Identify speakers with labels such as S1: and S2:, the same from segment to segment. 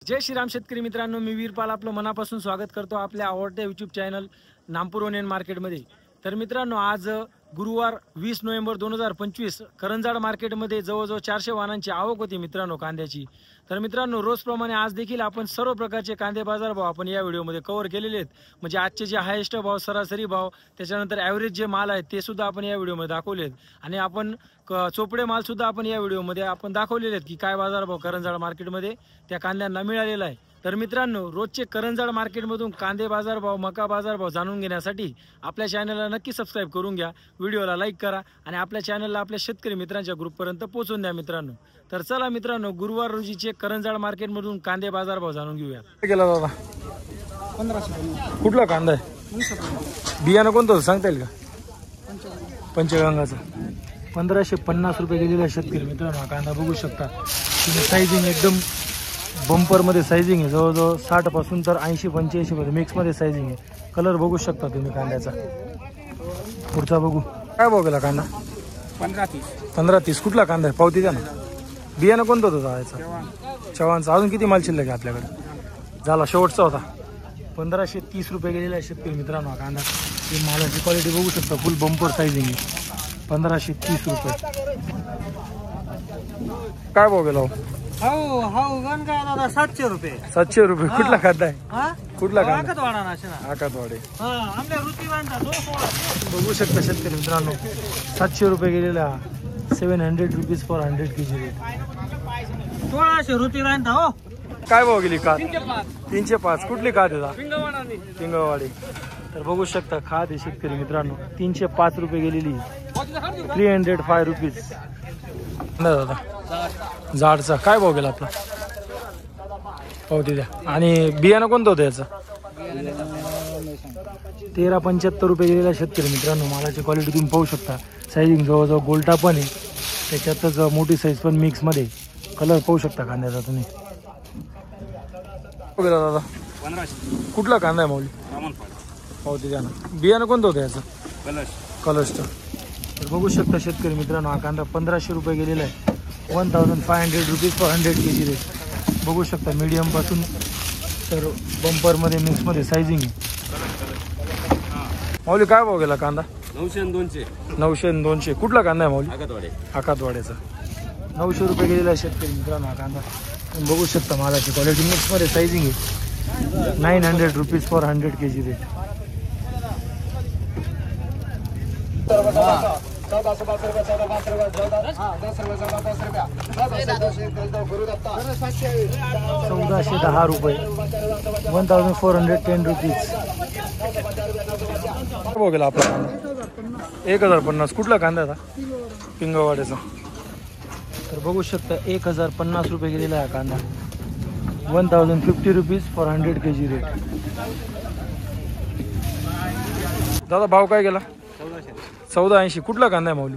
S1: जय श्रीराम शेतकरी मित्रांनो, मी वीरपाल आपलं मनापासून स्वागत करतो आपल्या आवडत्या यूट्यूब चॅनल नामपूर ओनियन मार्केटमध्ये। तर मित्रांनो, आज गुरुवार 20 नोव्हेंबर 2025 करंजाड मार्केटमध्ये जवळजवळ 400 वाहनांची आवक होती मित्रांनो कांद्याची। तर मित्रांनो, रोजप्रमाणे आज देखील आपण सर्व प्रकारचे कांदे बाजार भाव आपण या व्हिडिओमध्ये कव्हर केलेले आहेत। म्हणजे आजचे जे हायेस्ट भाव, सरासरी भाव, त्याच्यानंतर ॲव्हरेज जे माल आहेत ते सुद्धा आपण या व्हिडिओमध्ये दाखवले आहेत। आणि आपण चोपडे माल सुद्धा आपण या व्हिडिओमध्ये आपण दाखवलेले आहेत की काय बाजार भाव करंजाड मार्केटमध्ये त्या कांद्यांना मिळालेला आहे। तर मित्रांनो, रोजचे करंजाड मार्केटमधून कांदे बाजार भाव, मका बाजार भाव जाणून घेण्यासाठी आपल्या चॅनलला नक्की सबस्क्राइब करून घ्या, व्हिडिओला लाईक करा आणि आपल्या चॅनलला आपल्या शेतकरी मित्रांच्या ग्रुपपर्यंत पोहोचून द्या मित्रांनो। तर चला मित्रांनो, गुरुवार रोजीचे करंजाड मार्केटमधून कांदे बाजार भाव जाणून घेऊया। गेला दादा 1500 कुठला कांदा आहे? बियाणं कोणतं सांगता येईल का? पंचगंगाचा 1550 रुपये गेलेला शेतकरी मित्रांनो। हा कांदा बघू शकता, तुम्ही साईजिंग एकदम बंपर मध्ये साईजिंग आहे, जवळजवळ 60 पासून तर 80-85 मध्ये मिक्स मध्ये साईजिंग आहे। कलर बघू शकता तुम्ही कांद्याचा। पुढचा बघू, काय भाव गेला कांदा? 1530 कुठला कांदा आहे? पावती द्या ना। बियाणं कोणतं होतं जायचं? चव्हाणचा। अजून किती माल शिल्लक आहे आपल्याकडे? झाला शेवटचा होता। 1530 रुपये गेलेला आहे शेतकरी मित्रांनो हा कांदा। ही मालाची क्वालिटी बघू शकता, फुल बंपर साईजिंग आहे। 1530 रुपये। काय भाव गेला?
S2: दादा 700 रुपये।
S1: 700 रुपये कुठला कांदा आहे? कुठला कांदा? आकातवाडे। बघू शकता शेतकरी मित्रांनो, 700 रुपये गेलेला। 700 रुपीज फॉर 100 kg रेट।
S2: 1600 रुपये राहता हो।
S1: काय भाव गेली खाद? 305 कुठली खाद आहे? पिंगळवाडी। तर बघू शकता खाद आहे शेतकरी मित्रांनो, 305 रुपये गेलेली। 305 रुपीज दादा जाडचा। काय भाव गेला आपला? पावती द्या। आणि बियाणं कोणतं होतं याचं? 1375 रुपये गेलेला शेतकरी मित्रांनो। मालाची क्वालिटी तुम्ही पाहू शकता, साईजिंग जवळजवळ गोल्टा पण आहे, त्याच्यातच मोठी साईज पण मिक्स मध्ये। कलर पाहू शकता कांद्याचा तुम्ही। गेला दादा 1500 कुठला कांदा आहे माऊली? पावती द्या ना। बियाणं कोणतं होतं याचं? कलर्सचं। तर बघू शकता शेतकरी मित्रांनो, हा कांदा 1500 रुपये गेलेला आहे। 1500 रुपीज फॉर 100 kg रेट। बघू शकता मीडियम पासून तर बंपर मध्ये मिक्स मध्ये साईजिंग आहे। माऊली काय भाव गेला कांदा? 900 आणि 200 कुठला कांदा आहे माऊली? आकातवाड्याचा। 900 रुपये गेलेला आहे शेतकरी मित्रांनो हा कांदा। बघू शकता मालाची क्वालिटी मिक्स मध्ये साईजिंग आहे। 900 रुपीज फॉर 100 kg रेट। 1410 रुपये। 1410 रुपीज। भाव गेला आपला कांदा? 1050 कुठला कांदा था? पिंगळवाड्याचा। तर बघू शकता 1050 रुपये गेलेला आहे कांदा। 1050 रुपीज फॉर 100 kg रेट। दादा भाव काय गेला? 1480 कुठला कांदा आहे माऊली?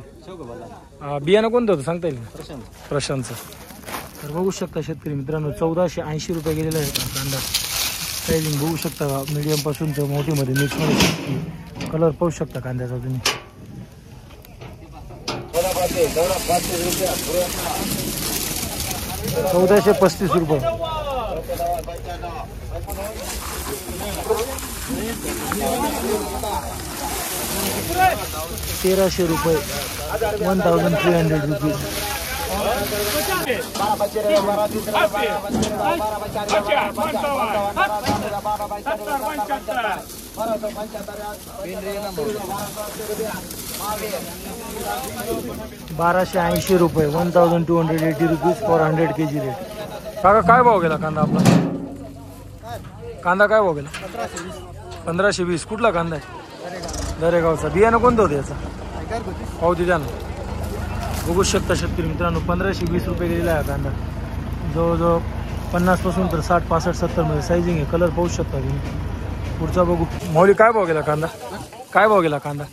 S1: बियाणं कोणतं होतं सांगता येईल? प्रशांतचं। तर बघू शकता शेतकरी मित्रांनो, 1480 रुपये गेलेला आहे कांदा। साईजिंग बघू शकता, मीडियम पासून तर मोठीमध्ये मिक्स मध्ये। कलर पाहू शकता कांद्याचा तुम्ही। 1435 रुपये। 1300 रुपये। 1300 रुपीज। 1280 रुपये। 1280 रुपीज फॉर 100 kg रेट। काका काय भाव गेला कांदा आपला? कांदा काय भाव गेला? 1520 कुठला कांदा आहे? दरेगावचा। बियाणं कोणतं होतं याचा? पावती द्या ना। बघू शकता शेतकरी मित्रांनो, 1520 रुपये गेलेला आहे कांदा। जवळजवळ 50 पासून तर 60, 65, 70 मध्ये साईजिंग आहे। कलर पाहू शकता तुम्ही। पुढचा बघू, माऊली काय भाव गेला कांदा? काय भाव गेला कांदा?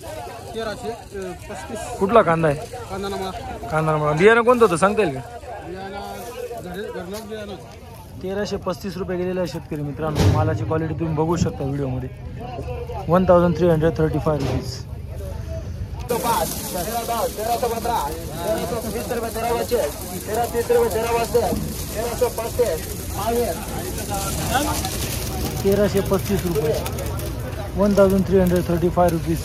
S2: 1335
S1: कुठला कांदा आहे? कांदा। बियाणं कोणतं होतं सांगता येईल का? 1335 रुपये गेलेला आहे शेतकरी मित्रांनो। मालाची क्वालिटी तुम्ही बघू शकता व्हिडिओमध्ये। 1335 रुपीज। 1315 1320 1330 1350 1330 1335 रुपये 1335 rupees.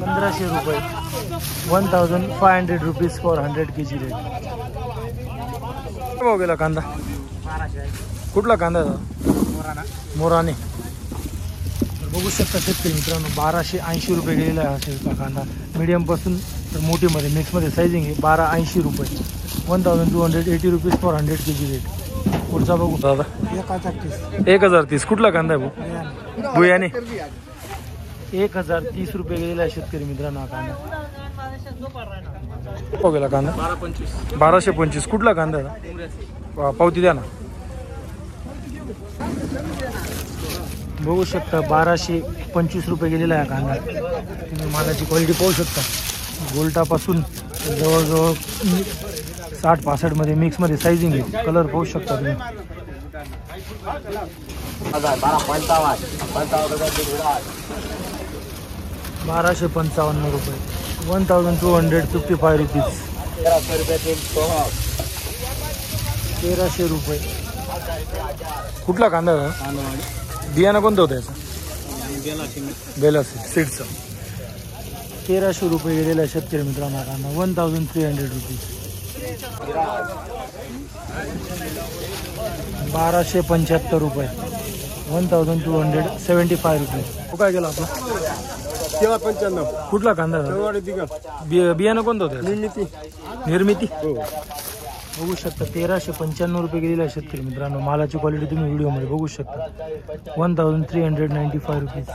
S1: ₹1500 1500 rupees for 100 kg rate. भाव गेला कांदा? कुठला कांदा आहे? मोराने. बघू शकता शेतकरी मित्रांनो 1280 रुपये गेलेला आहे हा शेतकरी कांदा. मीडियम पासून तर मोठीमध्ये मिक्समध्ये सायझिंग आहे. 1280 रुपये 1280 रुपीज फॉर 100 kg रेट. पुढचा बघू दादा 1030. कुठला कांदा आहे भाऊ? भुयाने. 1030 रुपये गेलेला आहे शेतकरी मित्रांनो हा कांदा. हो गेला कांदा 1225. कुठला कांदा आहे? पावती द्या ना. बघू शकता 1225 रुपये गेलेला आहे कांदा. तुम्ही मालाची क्वालिटी पाहू शकता. गोल्टापासून जवळजवळ 60-65 मध्ये मिक्समध्ये सायझिंग आहे. कलर पाहू शकता तुम्ही. 1255 रुपये 1255 रुपीज. 1300 रुपये. कुठला कांदा आहे? बियाणं कोणतं होतं याचं? बेला सीडचं. 1300 रुपये गेलेला आहे शेतकरी मित्रांनो कांदा. 1300 रुपीज. 1275 रुपये 1275 रुपये. तो काय गेला आपला?
S2: 95.
S1: कुठला कांदा? बियाणं कोणतं होतं? निर्मिती. बघू शकता 1395 रुपये गेलेला आहे शेतकरी मित्रांनो. मालाची क्वालिटी तुम्ही व्हिडिओमध्ये बघू शकता. 1395 रुपीज.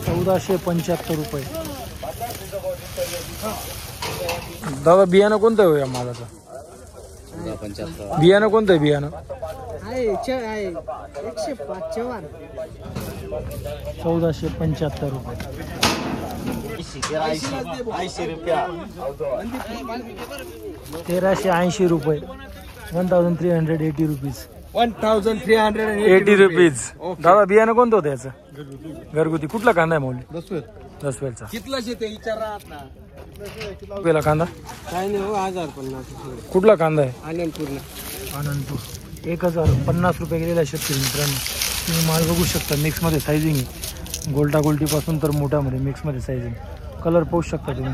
S1: 1475 रुपये. दादा बियाणं कोणतं आहे या मालाचं? बियाणं कोणतं आहे? बियाणं 1475 रुपये. 1380 रुपये 1380 रुपीज.
S2: 1380
S1: रुपीज. दादा बियाणं कोणतं होतं याचं? घरगुती. कुठला कांदा आहे मौली? दसवेलचा.
S2: कितला शेते विचारा ना.
S1: पेला कांदा
S2: काय नाही हो 1050.
S1: कुठला कांदा आहे?
S2: आनंदपूर.
S1: 1050 रुपये गेलेला आहे शेतकरी मित्रांनो. तुम्ही माल बघू शकता. मिक्समध्ये सायझिंग आहे. गोल्टा गोल्टीपासून तर मोठ्यामध्ये मिक्समध्ये सायझिंग. कलर पाहू शकता तुम्ही.